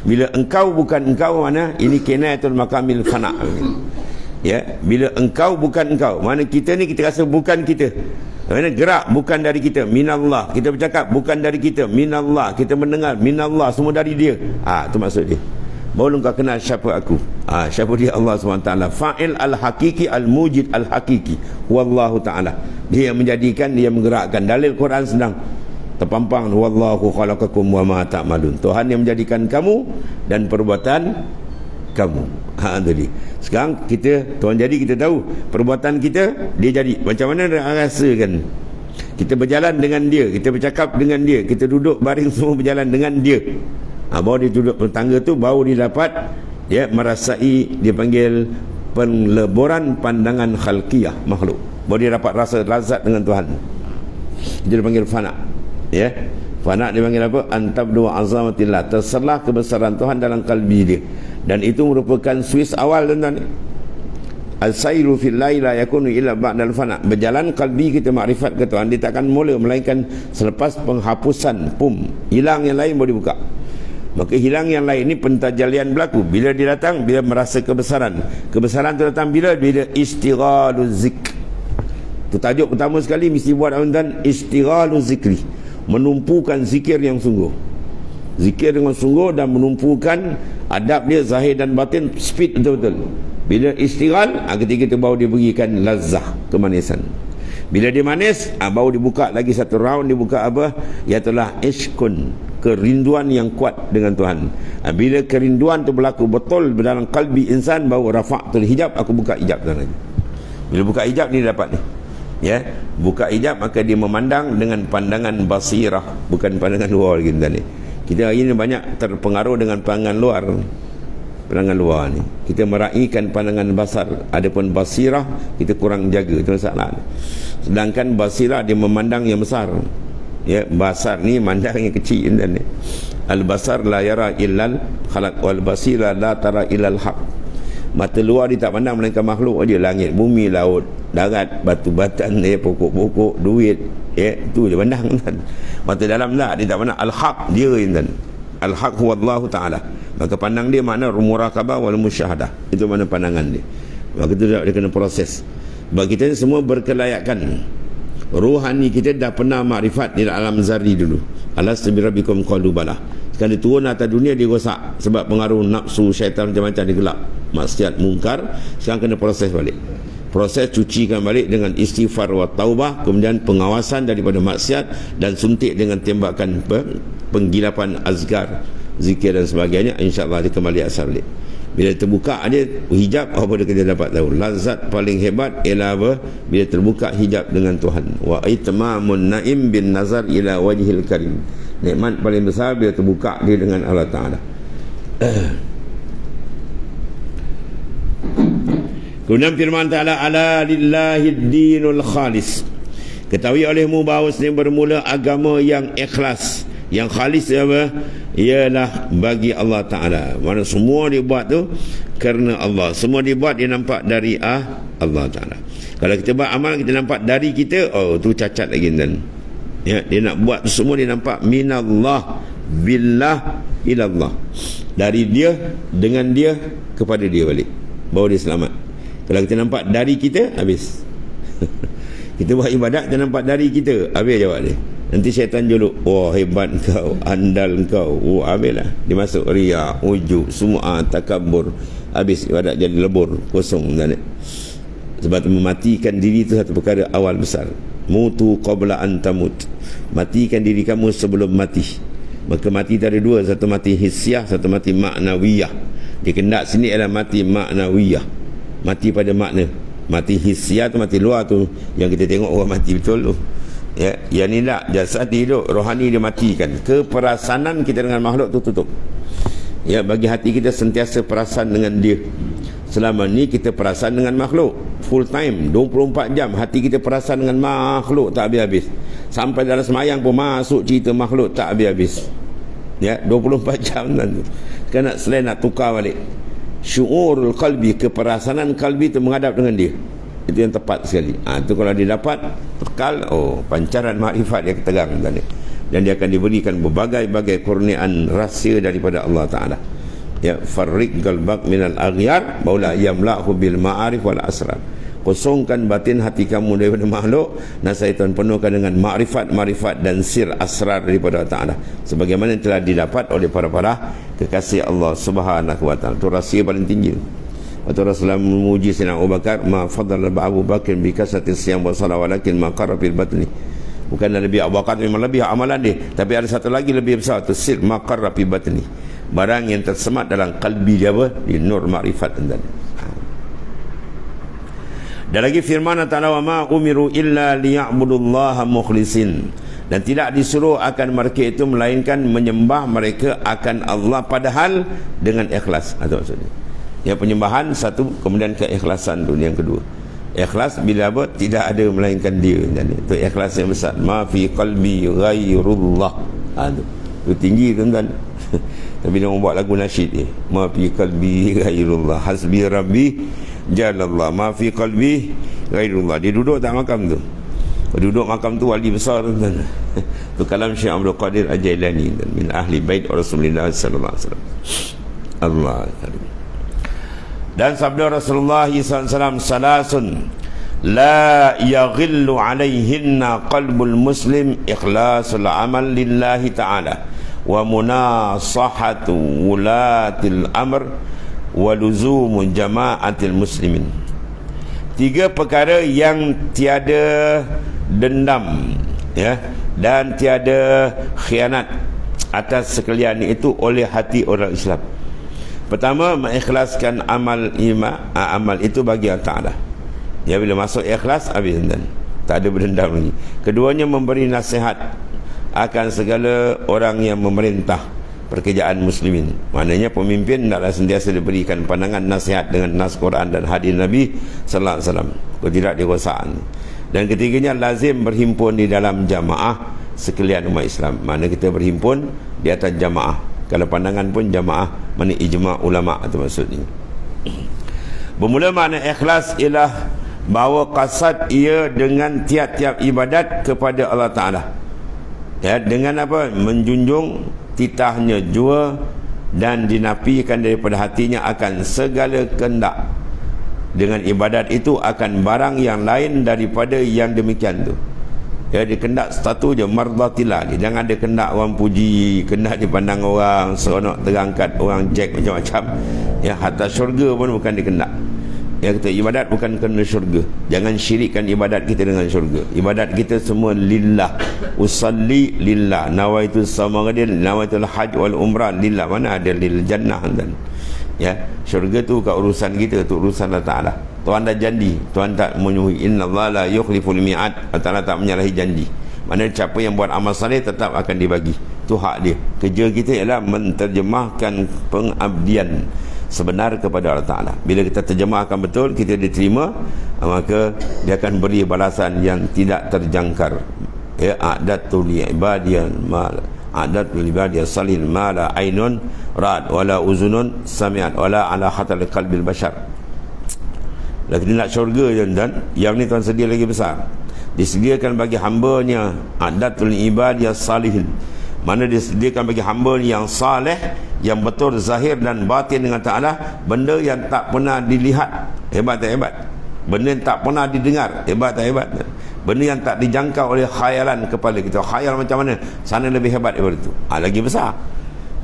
Bila engkau bukan engkau, mana ini kinayatul makamil fana. Ya, bila engkau bukan engkau, mana kita ni kita rasa bukan kita. Mana gerak bukan dari kita, minallah. Kita bercakap bukan dari kita, minallah. Kita mendengar minallah, semua dari dia. Itu maksud dia. Baru kau kenal siapa aku. Siapa dia? Allah SWT. Fa'il al-hakiki al-mujid al-hakiki wallahu ta'ala. Dia yang menjadikan, dia yang menggerakkan. Dalil Quran sedang terpampang, wallahu khalaqakum wa ma ta'malun. Tuhan yang menjadikan kamu dan perbuatan kamu. Tadi. Sekarang kita, Tuhan jadi kita tahu perbuatan kita, dia jadi. Macam mana rasakan? Kita berjalan dengan dia, kita bercakap dengan dia, kita duduk baring semua berjalan dengan dia. Baru dia duduk tangga tu, baru dia dapat merasai, dia panggil penleburan pandangan khalqiyah, makhluk. Baru dia dapat rasa lazat dengan Tuhan. Dia dipanggil fana. Fana dia panggil apa? Antabdu azamatillah, terserlah kebesaran Tuhan dalam kalbi dia. Dan itu merupakan Swiss awal, tuan-tuan. Al-sayru fil laila yakunu illa ba'dal fana. Berjalan kalbi kita makrifat ke Tuhan, dia takkan mula melainkan selepas penghapusan, hilang yang lain baru dibuka. Maka hilang yang lain ini pentajalian berlaku bila dia datang, bila merasa kebesaran. Kebesaran itu datang bila istighalu zikr. Itu tajuk pertama sekali mesti buat, tuan-tuan, istighalu zikri, menumpukan zikir yang sungguh. Zikir dengan sungguh dan menumpukan adab dia zahir dan batin, speed betul-betul. Bila istighal, ketika itu baru dia berikan lazah, kemanisan. Bila dia manis, baru dibuka lagi satu round, dibuka apa? Iaitu ishkun, kerinduan yang kuat dengan Tuhan. Bila kerinduan itu berlaku betul dalam kalbi insan, baru rafa'tul hijab, aku buka hijab tuan. Bila buka hijab ni dapat ni. Buka hijab, maka dia memandang dengan pandangan basirah, bukan pandangan luar lagi tuan ni. Kita hari ini banyak terpengaruh dengan pandangan luar. Pandangan luar ni kita meraihkan pandangan basar, adapun basirah kita kurang jaga, itu masalah. Sedangkan basirah dia memandang yang besar. Basar ni mandang yang kecil dan al-basar la yara illal khalaq wal basira la tara illal haq. Mata luar dia tak pandang melainkan makhluk aja, langit, bumi, laut, darat, batu-batan, pokok-pokok, duit, tu dia pandang kan. Mata dalam lah dia tak pandang al-haq, dia kan. Al-haq huwallahu ta'ala. Maka pandang dia makna muraqabah wal musyahadah. Itu mana pandangan dia. Maka itu dia kena proses. Sebab kita ni semua berkelayakan. Rohani kita dah pernah makrifat di alam zarri dulu. Alastu bi rabbikum qalu bala. Sekarang dia turun atas dunia, dia rosak sebab pengaruh nafsu, syaitan, macam-macam dia gelap, maksiat, mungkar. Sekarang kena proses balik. Proses cucikan balik dengan istighfar wa taubah, kemudian pengawasan daripada maksiat, dan suntik dengan tembakan penggilapan azkar, zikir dan sebagainya. InsyaAllah dia kembali asal balik. Bila terbuka dia hijab, apa dia kena dapat tahu? Lazat paling hebat ialah apa? Bila terbuka hijab dengan Tuhan. Wa itmamun naim bin nazar ila wajhil karim. Nikmat paling besar bila terbuka dia dengan Allah Ta'ala. Kemudian firman Ta'ala, ala lillahi dinul khalis. Ketahui olehmu bahawa sebenarnya bermula agama yang ikhlas, yang khalis apa? Ialah bagi Allah Ta'ala. Mana semua dibuat tu kerana Allah. Semua dibuat dia nampak dari Allah Ta'ala. Kalau kita buat amal kita nampak dari kita, tu cacat lagi dan. Dia nak buat semua dia nampak minallah billah ilallah. Dari dia, dengan dia, kepada dia balik. Baru dia selamat. Kalau kita nampak dari kita, habis. Kita buat ibadat kita nampak dari kita, habis jawab dia. Nanti syaitan juluk, wah hebat kau, andal kau, habislah. Dia masuk riya, ujub, sum'ah, takabur. Habis ibadat jadi lebur, kosong. Sebab mematikan diri itu satu perkara awal besar. Mutu qabla an tamut. Matikan diri kamu sebelum mati. Maka mati ada dua, satu mati hissiah, satu mati maknawiyah. Dikendak sini adalah mati maknawiyah, mati pada makna. Mati hissiah tu mati luar tu, yang kita tengok orang mati betul tu. Yang ni tak, jasad hidup, rohani dia matikan. Keperasanan kita dengan makhluk tu tutup. Bagi hati kita sentiasa perasan dengan dia. Selama ni kita perasan dengan makhluk full time, 24 jam hati kita perasan dengan makhluk tak habis-habis. Sampai dalam semayang pun masuk cerita makhluk tak habis-habis. 24 jam tu. Sekarang nak selain nak tukar balik syu'urul qalbi, keperasanan kalbi itu menghadap dengan dia. Itu yang tepat sekali. Itu kalau dia dapat kekal, pancaran makrifat dia ketegang dan dia akan diberikan berbagai-bagai kurniaan rahsia daripada Allah Ta'ala. ya, farriq qalbak minal aghyar maula yamla'hu bil ma'arif wal asrar. Kosongkan batin hati kamu daripada makhluk, dan syaitan penuhkan dengan makrifat dan sir asrar daripada Allah Ta'ala, sebagaimana yang telah didapat oleh para kekasih Allah Subhanahu wa Ta'ala. Itu rahsia paling tinggi. Waktu Rasulullah memuji Sayyidina Abu Bakar, ma fadala Abu Bakar bi kasati siyam wa salat walakin ma qarra fil batni. Bukanlah lebih Abu Bakar, memang lebih amalan dia, tapi ada satu lagi lebih besar, tu sir ma qarra fil batni, barang yang tersemat dalam kalbi dia, apa? Di nur makrifat dan lagi firman Allah Ta'ala, wa ma umiru illa liya'budullaha mukhlisin, dan tidak disuruh akan mereka itu melainkan menyembah mereka akan Allah padahal dengan ikhlas. Atau maksudnya yang penyembahan satu, kemudian keikhlasan tu yang kedua. Ikhlas bila apa? Tidak ada melainkan dia. Itu ikhlas yang besar. Ma fi qalbi ghairullah. Itu tinggi tuan-tuan. Tapi dia membuat lagu nasyid ni. Ma fi qalbi ghairullah, hasbi rabbi jalallah, ma fi qalbi ghairullah. Dia duduk tak makam tu. Duduk makam tu wali besar tuan-tuan. Itu kalam Syekh Abdul Qadir Al-Jailani min ahli bait Rasulullah sallallahu alaihi wasallam. Allah. Dan sabda Rasulullah SAW, salasun la yaghillu alaihinna qalbul muslim ikhlasul amal lillahi ta'ala wa munasahatu wulatil amr wa luzumu jama'atil muslimin. 3 perkara yang tiada dendam, ya, dan tiada khianat atas sekalian itu oleh hati orang Islam. Pertama, mengikhlaskan amal itu bagi Allah Ta'ala. Ya, bila masuk ikhlas, habis dan tak ada berdendam lagi. Keduanya, memberi nasihat akan segala orang yang memerintah pekerjaan muslimin. Maknanya pemimpin hendaklah sentiasa diberikan pandangan nasihat dengan nas Quran dan hadis Nabi sallallahu alaihi wasallam. Kalau tidak, dia rosak. Dan ketiganya, lazim berhimpun di dalam jamaah sekalian umat Islam. Mana kita berhimpun di atas jamaah. Kalau pandangan pun jamaah, mana ijma' ulama' itu maksudnya. Bermula makna ikhlas ialah bahawa qasad ia dengan tiap-tiap ibadat kepada Allah Ta'ala, ya, dengan apa? Menjunjung titahnya jua dan dinafikan daripada hatinya akan segala kehendak. Dengan ibadat itu akan barang yang lain daripada yang demikian tu. Ya, dia kendak satu je, mardatillah. Dia jangan ada kendak orang puji, kendak dipandang orang, seronok terangkat, orang jack macam-macam. Ya, hatta syurga pun bukan dia kendak. Ya, kita ibadat bukan kerana syurga. Jangan syirikkan ibadat kita dengan syurga. Ibadat kita semua lillah. Usalli lillah. Nawaitu samaradin, nawaitul hajj wal umrah lillah. Mana ada lil jannah dan, ya, syurga tu bukan urusan kita, tu urusan Allah Ta'ala. Tuhan dah janji, Tuhan tak menyuhi. Innallaha la yukhliful mi'ad. Allah Ta'ala tak menyalahi janji. Mana siapa yang buat amal saleh tetap akan dibagi. Tu hak dia. Kerja kita ialah menterjemahkan pengabdian sebenar kepada Allah Ta'ala. Bila kita terjemahkan betul, kita diterima, maka dia akan beri balasan yang tidak terjangkar. Ya, a'datu li ibadiyan mal a'datu li ibadiyan salin mala ainun ra'at wala uzunun sami'at wala ala khatal qalbil bashar. Lagi nak syurga je, dan yang ni Tuhan sedia lagi besar. Disediakan bagi hamba-Nya a'datul ibadiyas salihin. Mana disediakan bagi hamba yang saleh, yang betul zahir dan batin dengan Ta'ala, benda yang tak pernah dilihat. Hebat tak hebat? Benda yang tak pernah didengar. Hebat tak hebat? Benda yang tak dijangkau oleh khayalan kepala kita. Khayal macam mana? Sana lebih hebat daripada itu. Lagi besar.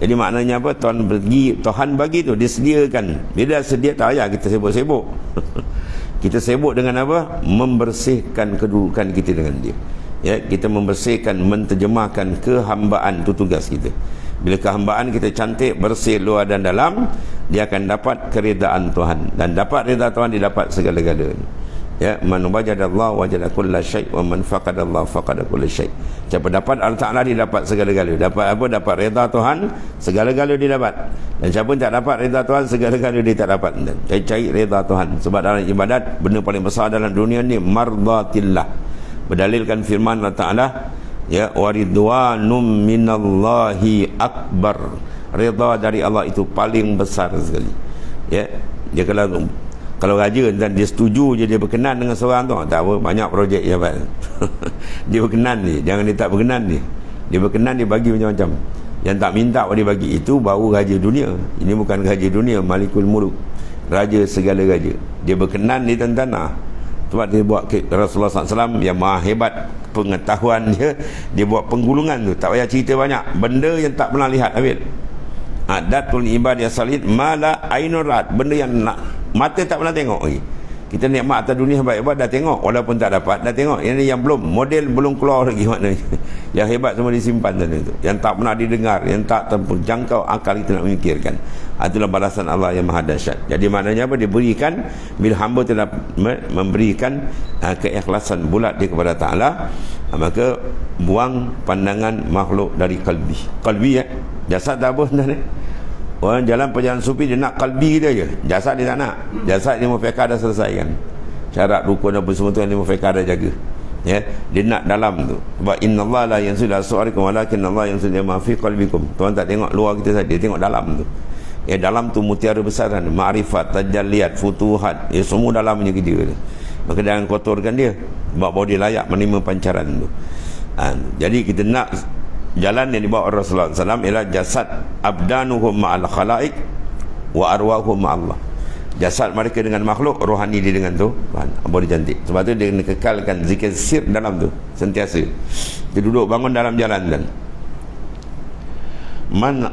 Jadi maknanya apa? Tuhan bagi tu, disediakan. Bila sedia, tak payah kita sibuk-sibuk. Kita sibuk dengan apa? Membersihkan kedudukan kita dengan dia. Ya, kita membersihkan, menterjemahkan kehambaan, itu tugas kita. Bila kehambaan kita cantik, bersih luar dan dalam, dia akan dapat keridaan Tuhan. Dan dapat rida Tuhan, dia dapat segala-galanya. Ya, man wajadallahu wajada kulla syai' wa man faqadallahu faqada kulla syai'. Siapa dapat Allah Ta'ala, dia dapat segala-galanya. Dapat apa? Dapat rida Tuhan, segala-galanya dia dapat. Dan siapa tak dapat rida Tuhan, segala-galanya dia tak dapat. Cari rida Tuhan. Sebab dalam ibadat, benda paling besar dalam dunia ni mardatillah. Berdalilkan firman Allah Ta'ala, ya, waridwanum minallahi akbar. Rida dari Allah itu paling besar sekali. Ya, dia kalau raja dan dia setuju je, dia berkenan dengan seorang tu, tak apa, banyak projek jabat. Dia berkenan ni, jangan dia tak berkenan ni. Dia berkenan, dia bagi macam-macam. Yang tak minta dia bagi itu baru raja dunia. Ini bukan raja dunia, Malikul Muluk, raja segala raja. Dia berkenan di tanah. Sebab dia buat Rasulullah SAW yang maha hebat pengetahuan dia, dia buat penggulungan tu, tak payah cerita banyak, benda yang tak pernah lihat Habib. Adatul ibadiyah salid mala ainur rat, benda yang mata tak pernah tengok lagi. Kita nikmat atas dunia hebat-hebat dah tengok, walaupun tak dapat dah tengok. Ini yang belum, model belum keluar lagi maknanya. Yang hebat semua disimpan dalam itu, yang tak pernah didengar, yang tak terjangkau akal kita nak memikirkan. Itulah balasan Allah yang maha dahsyat. Jadi maknanya apa? Diberikan bila hamba telah memberikan keikhlasan bulat dia kepada Ta'ala, maka buang pandangan makhluk dari kalbi ya. Jasad tak apa sebenarnya. Orang jalan perjalanan sufi dia nak kalbi kita je, jasad dia tak nak. Jasad dia mufiqah dah selesaikan, syarat rukun apa semua tu yang dia mufiqah dah jaga ya. Dia nak dalam tu, sebab innallaha la yanzuru ila suwarikum walakinnallaha yanzuru ma fi qalbikum. Tuan tak tengok luar kita saja, dia tengok dalam tu ya. Dalam tu mutiara besar kan, ma'rifat, tajalliyat, futuhat ya, semua dalamnya dia tu. Maka jangan kotorkan dia, bahawa dia layak menerima pancaran tu. Jadi kita nak jalan yang dibawa Rasulullah SAW ialah jasad abdanuhum ma'al khalaik wa arwahum ma'allah. Jasad mereka dengan makhluk, rohani dia dengan Tuhan. Boleh cantik. Sebab tu dia kena kekalkan zikir sir dalam tu sentiasa. Dia duduk bangun dalam jalan dan man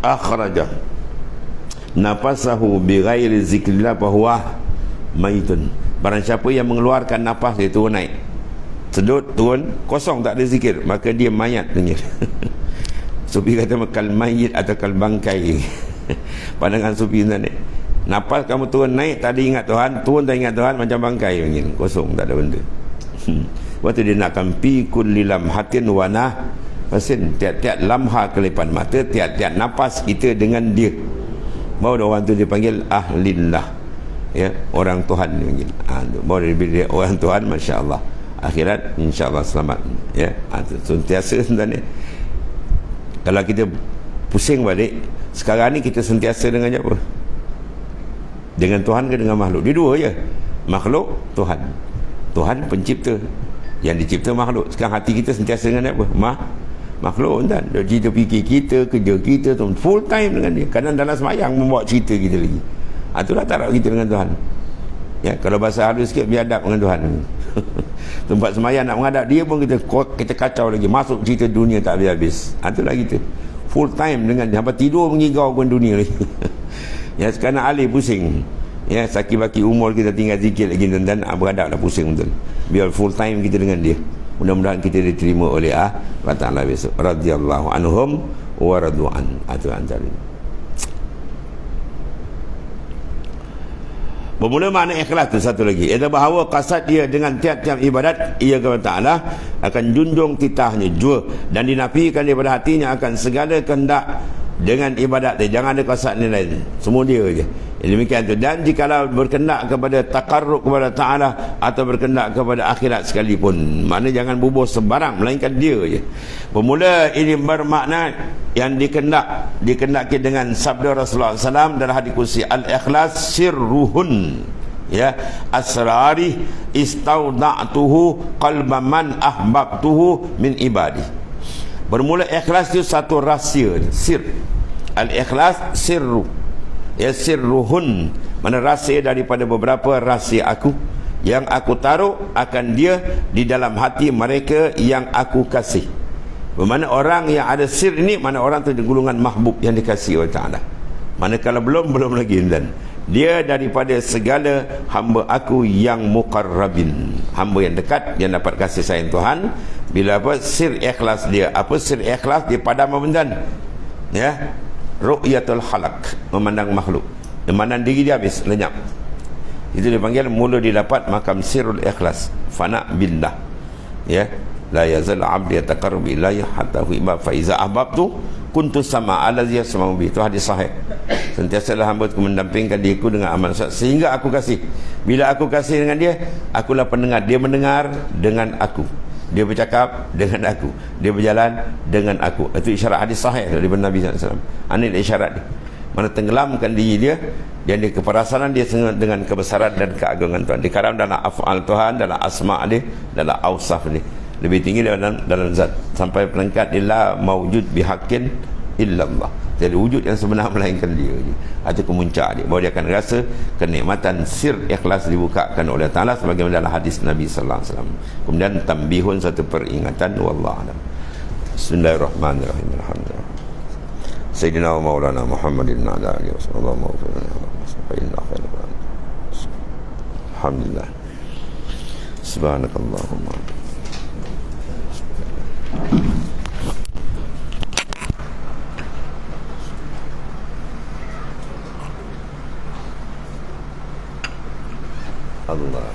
akhraja nafasahu bi ghairi zikrillah fahuwa maitun. Barang siapa yang mengeluarkan nafas dia turun naik, sedut turun kosong, tak ada zikir, maka dia mayat punya. Sufi kata kal mayit atau kal bangkai. Pandangan Sufi ni, nafas kamu turun naik tak ada ingat Tuhan, turun tak ingat Tuhan, macam bangkai punya, kosong, tak ada benda. Waktu dia nakkan pi kulli lamhatin wa nafasin, tiap-tiap lamha kelipan mata, tiap-tiap nafas kita dengan dia. Baru orang tu dipanggil ahlillah ya, orang Tuhan dipanggil. Baru dia orang Tuhan, masya-Allah. Akhirat insya-Allah selamat ya. Sentiasa sebenarnya kalau kita pusing balik, sekarang ni kita sentiasa dengan apa? Dengan Tuhan ke dengan makhluk? Dia dua je, makhluk, Tuhan. Tuhan pencipta, yang dicipta makhluk. Sekarang hati kita sentiasa dengan apa? Makhluk kan. Dia cerita fikir kita, kerja kita tu full time dengan dia. Kadang dalam semayang membawa cerita kita lagi. Itulah taraf kita dengan Tuhan ya. Kalau bahasa halus sikit, biadab dengan Tuhan. Tempat semayang nak menghadap dia pun kita kacau lagi, masuk cerita dunia tak habis-habis. Itulah kita full time dengan dia, sampai tidur mengigau pun dunia lagi. Ya, sekarang alih pusing ya, saki-baki umur kita tinggal sikit lagi dan berhadap dah pusing betul. Biar full time kita dengan dia. Mudah-mudahan kita diterima oleh Allah Ta'ala besok. Radiyallahu anhum wa radu'an. Itu antara bermula makna ikhlas tu satu lagi, iaitu bahawa kasat dia dengan tiap-tiap ibadat ia kepada Ta'ala akan junjung titahnya jua, dan dinafikan daripada hatinya akan segala kehendak dengan ibadat dia. Jangan ada kasat ni lain, semua dia je. Demikian tu. Dan jikalau berkendak kepada takarrub kepada Ta'ala atau berkendak kepada akhirat sekalipun, makna jangan bubuh sembarang, melainkan dia je. Bermula ini bermakna yang dikendaki dengan sabda Rasulullah SAW dalam hadis qudsi, al-ikhlas sirruhun ya asrari istauda'tuhu qalba man ahbabtuhu min ibadi. Bermula ikhlas itu satu rahsia, sir. Al-ikhlas sirru ya sirruhun, mana rahsia daripada beberapa rahsia aku yang aku taruh akan dia di dalam hati mereka yang aku kasih. Bermakna orang yang ada sir ini, mana orang tu di golongan mahbub yang dikasihi oleh Ta'ala. Manakala belum lagi, dan dia daripada segala hamba aku yang muqarrabin, hamba yang dekat, yang dapat kasih sayang Tuhan. Bila apa? Sir ikhlas dia. Apa sir ikhlas? Dia padam memandang ya, ru'yatul halak, memandang makhluk, memandang diri dia habis, lenyap. Itu dipanggil mula didapat makam sirul ikhlas, fana billah ya. La yazal 'abdi yataqarrabu ilayya hatta uhibba fa iza ahbabtu kuntu sama allazi yasma'u bi. Itu hadis sahih. Sentiasalah hamba-Ku mendampingkan diriku dengan amal sehingga aku kasih. Bila aku kasih dengan dia, akulah pendengar. Dia mendengar dengan aku, dia bercakap dengan aku, dia berjalan dengan aku. Itu isyarat hadis sahih daripada Nabi SAW. Ini isyarat dia, mana tenggelamkan diri dia dan dia keperasanan dia dengan kebesaran dan keagungan Tuhan. Dikaram dalam af'al Tuhan, dalam asma' dia, dalam awsaf dia, lebih tinggi dalam zat, sampai peringkat illa mawjud bihaqqin illallah. Jadi wujud yang sebenar melainkan dia je. Itu kemuncak dia, bahawa dia akan rasa kenikmatan sir ikhlas dibukakan oleh Ta'ala sebagaimana dalam hadis Nabi sallallahu alaihi wasallam. Kemudian tambihun, satu peringatan, wallahu a'lam. Bismillahirrahmanirrahim. Alhamdulillah. Sayyidina wa maulana Muhammadin ala alihi wasallam. Alhamdulillah. Subhanakallahumma. Allah.